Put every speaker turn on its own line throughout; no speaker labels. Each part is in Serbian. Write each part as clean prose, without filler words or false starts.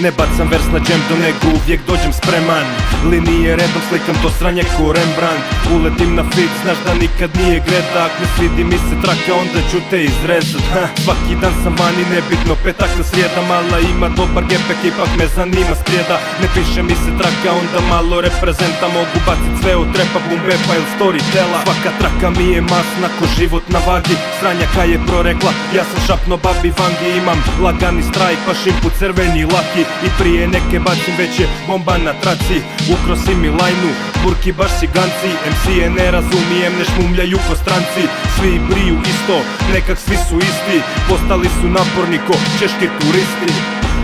Ne bacam vers na džemdo, nego uvijek dođem spreman. Linije redom slikam to sranje ko Rembrandt. Uletim na fit, znaš da nikad nije greda. Ak ne svidi mi se traka, onda ću te izrezat. Svaki dan sam vani, nebitno, petak do srijeda. Mala ima dobar gepek, ipak me zanima sprijeda. Ne piše mi se traka, onda malo reprezenta. Mogu bacit sve od trepa, boom bepa ili storytela. Svaka traka mi je masna ko život na vagi. Sranjaka je prorekla, ja sam šapno babi vangi. Imam lagani strajk, pa šimpu crveni laki. I prije neke bacim, već je bomba na traci. Ukrosi mi lajnu, burki baš ciganci. MC-e ne razumijem, ne šmumljaju ko stranci. Svi briju isto, nekak svi su isti. Postali su naporni ko češki turisti.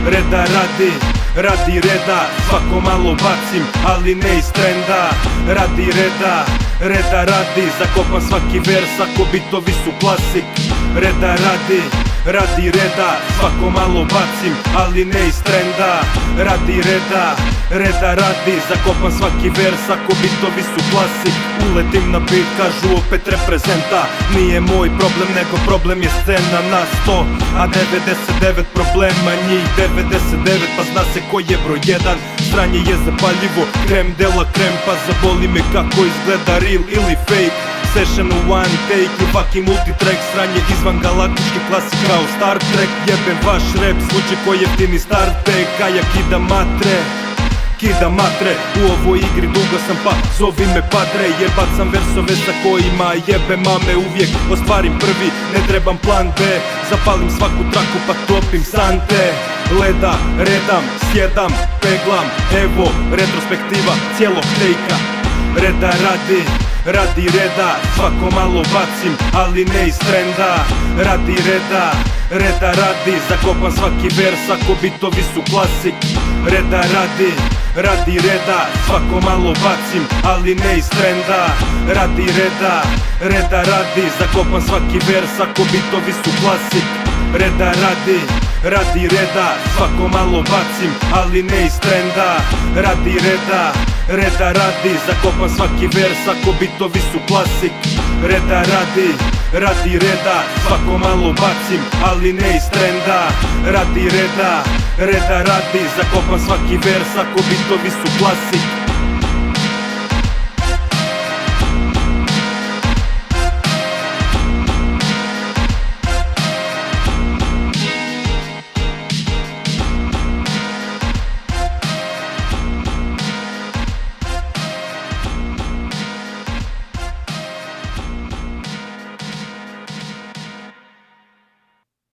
Reda radi, radi reda, svako malo bacim, ali ne iz trenda. Radi reda, reda radi, zakopam svaki vers ako bitovi su klasik. Reda radi, radi reda, svako malo bacim, ali ne iz trenda. Radi reda, reda radi, zakopam svaki vers ako bitovi su klasik. Uletim na beat, kažu opet reprezenta. Nije moj problem, nego problem je scena na 100, a 99 problema, njih 99, pa zna se ko je broj 1. Sranje je zapaljivo, krem dela krem, pa zaboli me kako izgleda real ili fake. Session u one take i fucking multitrack. Sranje izvan galaktički klasik kao Star Trek. Jebem vaš rap, zvuči ko jeftini Star Trek. A ja kidam matre, kidam matre. U ovoj igri dugo sam, pa zovi me padre. Jer bacam versove sa kojima jebe mame. Uvijek ostvarim prvi, ne trebam plan B. Zapalim svaku traku pa topim sante. Leda, redam, sjedam, peglam. Evo, retrospektiva cijelog tejka. Reda radi, radi reda, svako malo bacim, ali ne iz trenda. Radi reda, reda radi, zakopam svaki vers ako bitovi su klasik. Reda radi, radi reda, svako malo bacim, ali ne iz trenda. Radi reda, reda radi, zakopam svaki vers ako bitovi su klasik. Reda radi, radi reda, svako malo bacim, ali ne iz trenda. Radi reda, reda radi, zakopam svaki vers ako bitovi su klasik. Reda radi, radi reda, svako malo bacim, ali ne iz trenda. Radi reda, reda radi, zakopam svaki vers ako bitovi su klasik.